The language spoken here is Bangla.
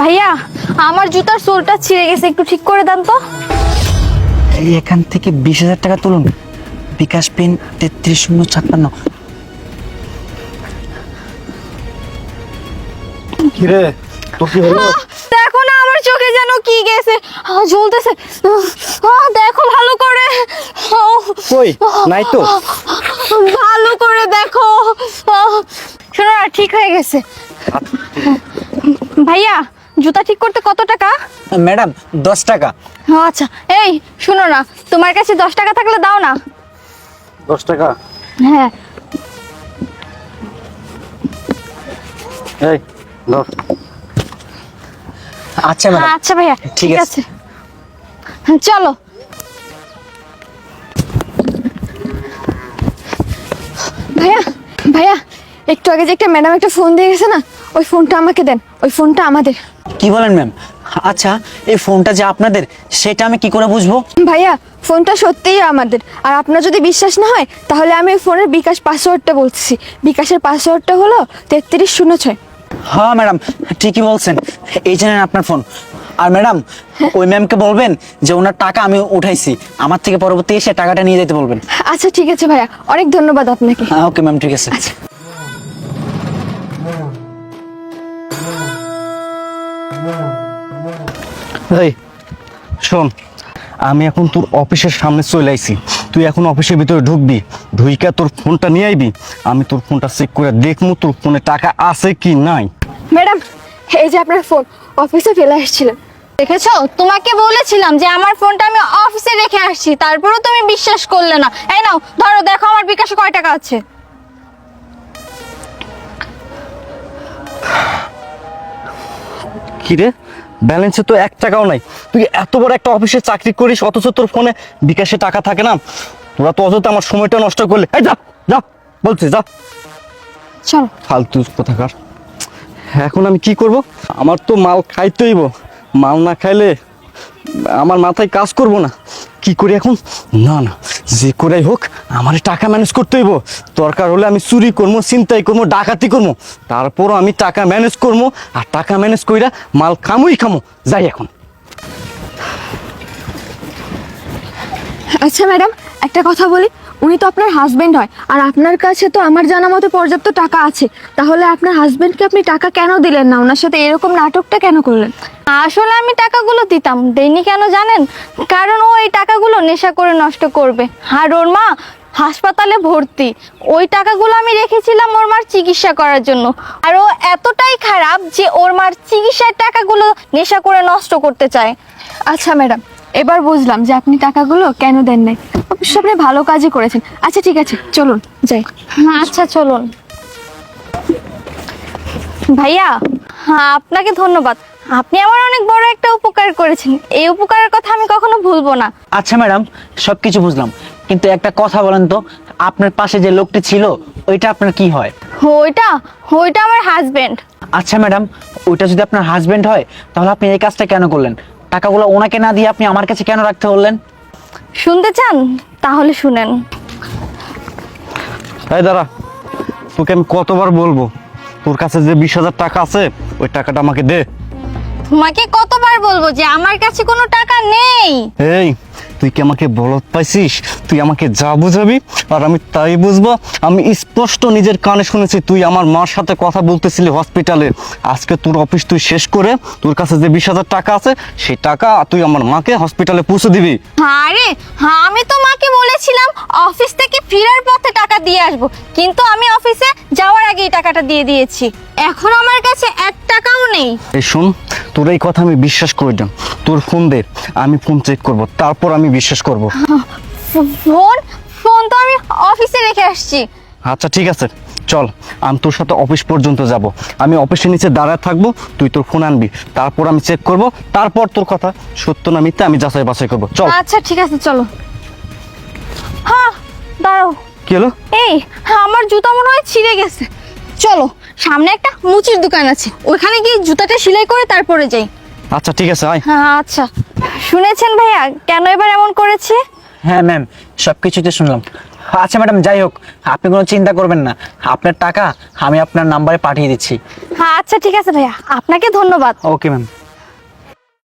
ভাইয়া আমার জুতার সোলটা ছিঁড়ে গেছে, একটু ঠিক করে দেন তো। এখান থেকে 20,000 টাকা তুলুন। বিকাশ পিন 33,056। কিরে তোর কি হলো? দেখো না আমার চোখে যেন কি গেছে, জ্বলতেছে। দেখো ভালো করে। কই নাই তো। ভালো করে দেখো। শোনো না, ঠিক হয়ে গেছে। ভাইয়া জুতা ঠিক করতে কত টাকা? ম্যাডাম 10 টাকা। আচ্ছা এই শোনো না, তোমার কাছে 10 টাকা থাকলে দাও না। 10 টাকা? হ্যাঁ এই ধর। আচ্ছা ম্যাডাম। আচ্ছা ভাইয়া ঠিক আছে। চলো। ভাইয়া ভাইয়া একটু আগে যে একটা ম্যাডাম একটা ফোন দিয়ে গেছে না, ওই ফোনটা আমাকে দেন, ওই ফোনটা আমাদের। কি বলেন ম্যাম? আচ্ছা এই ফোনটা যে আপনাদের সেটা আমি কি করে বুঝবো? ভাইয়া ফোনটা সত্যিই আমাদের, আর আপনার যদি বিশ্বাস না হয় তাহলে আমি ওই ফোনের বিকাশ পাসওয়ার্ডটা বলছি। বিকাশের পাসওয়ার্ডটা হলো 3306। হ্যাঁ ম্যাডাম ঠিকই বলছেন, এই জানেন আপনার ফোন। আর ম্যাডাম ওই ম্যামকে বলবেন যে ওনার টাকা আমি উঠাইছি, আমার থেকে পরবর্তী এসে টাকাটা নিয়ে যেতে বলবেন। আচ্ছা ঠিক আছে ভাইয়া, অনেক ধন্যবাদ আপনাকে। হ্যাঁ ওকে ম্যাম, ঠিক আছে। আচ্ছা এই শোন, আমি এখন তোর অফিসের সামনে চলে আইছি। তুই এখন অফিসের ভিতরে ঢুকবি, ঢুইকা তোর ফোনটা নিয়ে আইবি। আমি তোর ফোনটা চেক করে দেখবো তোর ফোনে টাকা আছে কি নাই। ম্যাডাম, এই যে আপনার ফোন, অফিসে ফেলে আসছিলেন। দেখেছো, তোমাকে বলেছিলাম যে আমার ফোনটা আমি অফিসে রেখে আসছি, তারপরেও তুমি বিশ্বাস করলে না। এই নাও ধরো, দেখো আমার বিকাশে কয় টাকা আছে। কিরে, ব্যালেন্সে তো 1 টাকাও নাই। তুই এত বড় একটা অফিসে চাকরি করিস, অথচ তোর ফোনে বিকাশে টাকা থাকে না। তোরা তো অযথা আমার সময়টা নষ্ট করলে। এই যা যা বলছি, যা। চলো। ফালতু কোথাকার। এখন আমি কি করব? আমার তো মাল খাইতেই হইব, মাল না খাইলে আমার মাথায় কাজ করব না। কি করি এখন? না না, যে করেই হোক আমার টাকা ম্যানেজ করতে হইব। দরকার হলে আমি চুরি করবো, ছিনতাই করবো, ডাকাতি করবো, তারপরও আমি টাকা ম্যানেজ করবো। আর টাকা ম্যানেজ কইরা মাল খামুই খামো। যাই এখন। আচ্ছা ম্যাডাম, একটা কথা বলি, উনি তো আপনার হাজবেন্ড হয়, আর আপনার কাছে তো আমার জানা মতো পর্যাপ্ত টাকা আছে। তাহলে আপনার হাজবেন্ডকে আপনি টাকা কেন দিলেন না? ওনার সাথে এরকম নাটকটা কেন করলেন? আসলে আমি টাকাগুলো দিতাম, দেইনি কেন জানেন? কারণ ও এই টাকাগুলো নেশা করে নষ্ট করবে, আর ওর মা হাসপাতালে ভর্তি। ওই টাকাগুলো আমি রেখেছিলাম ওর মার চিকিৎসা করার জন্য। আর ও এতটাই খারাপ যে ওর মার চিকিৎসার টাকাগুলো নেশা করে নষ্ট করতে চায়। আচ্ছা ম্যাডাম, এবার বুঝলাম যে আপনি টাকাগুলো কেন দেন নাই। অবশ্য আপনি ভালো কাজই করেছেন। আচ্ছা ঠিক আছে, চলুন যাই। আচ্ছা চলুন। ভাইয়া হ্যাঁ, আপনাকে ধন্যবাদ। আপনি আমার অনেক বড় একটা উপকার করেছেন, এই উপকারের কথা আমি কখনো ভুলবো না। আচ্ছা ম্যাডাম সবকিছু বুঝলাম, কিন্তু একটা কথা বলেন তো, আপনার পাশে যে লোকটি ছিল ওইটা আপনার কি হয়? ওইটা ওইটা আমার হাজবেন্ড। আচ্ছা ম্যাডাম, ওইটা যদি আপনার হাজবেন্ড হয় তাহলে আপনি এই কাজটা কেন করলেন? টাকাগুলো ওনাকে না দিয়ে আপনি আমার কাছে কেন রাখতে বললেন? শুনতে চান? তাহলে শুনেন। তাই দাঁড়া, তোকে আমি কতবার বলবো, তোর কাছে যে 20,000 টাকা আছে ওই টাকাটা আমাকে দে। তোমাকে কতবার বলবো যে আমার কাছে কোনো টাকা নেই? এই তুই কি আমাকে বলত পাইছিস? তুই আমাকে যা বুঝাবি আর আমি তাই বুঝবো। আমি স্পষ্ট নিজের কানে শুনেছি তুই আমার মার সাথে কথা বলতেছিলি হসপিটালে। আজকে তোর অফিস তুই শেষ করে তোর কাছে যে 20,000 টাকা আছে সেই টাকা তুই আমার মাকে হসপিটালে পৌঁছে দিবি। আরে হ্যাঁ, আমি তো মাকে বলেছিলাম অফিস থেকে ফেরার পথে টাকা দিয়ে আসবো, কিন্তু আমি অফিসে যাওয়ার আগেই টাকাটা দিয়ে দিয়েছি। এখন আমার কাছে 1 টাকাও নেই। এই শোন, তোর এই কথা আমি বিশ্বাস করি না। তোর ফোন দে, আমি ফোন চেক করব, তারপর আমি বিশ্বাস করব। ফোন ফোন তো আমি অফিসে রেখে আসছি। আচ্ছা ঠিক আছে, চল আমি তোর সাথে অফিস পর্যন্ত যাব। আমি অফিসের নিচে দাঁড়ায় থাকবো, তুই তোর ফোন আনবি, তারপর আমি চেক করব, তারপর তোর কথা সত্য না মিথ্যা আমি যাচাই বাছাই করব। চল। আচ্ছা ঠিক আছে চলো। হ্যাঁ দাঁড়াও। কি হলো? এই আমার জুতা মনে হয় ছিঁড়ে গেছে। চলো, সামনে একটা মুচির দোকান আছে, ওখানে গিয়ে জুতাটা সেলাই করে তারপরে যাই। আচ্ছা ঠিক আছে, আয়। হ্যাঁ আচ্ছা। শুনেছেন ভাইয়া কেন এবার এমন করেছে? হ্যাঁ ম্যাম সবকিছুতে শুনলাম। আচ্ছা ম্যাডাম, যাই হোক, আপনি কোনো চিন্তা করবেন না, আপনার টাকা আমি আপনার নাম্বারে পাঠিয়ে দিচ্ছি। হ্যাঁ আচ্ছা ঠিক আছে ভাইয়া, আপনাকে ধন্যবাদ। Okay ma'am.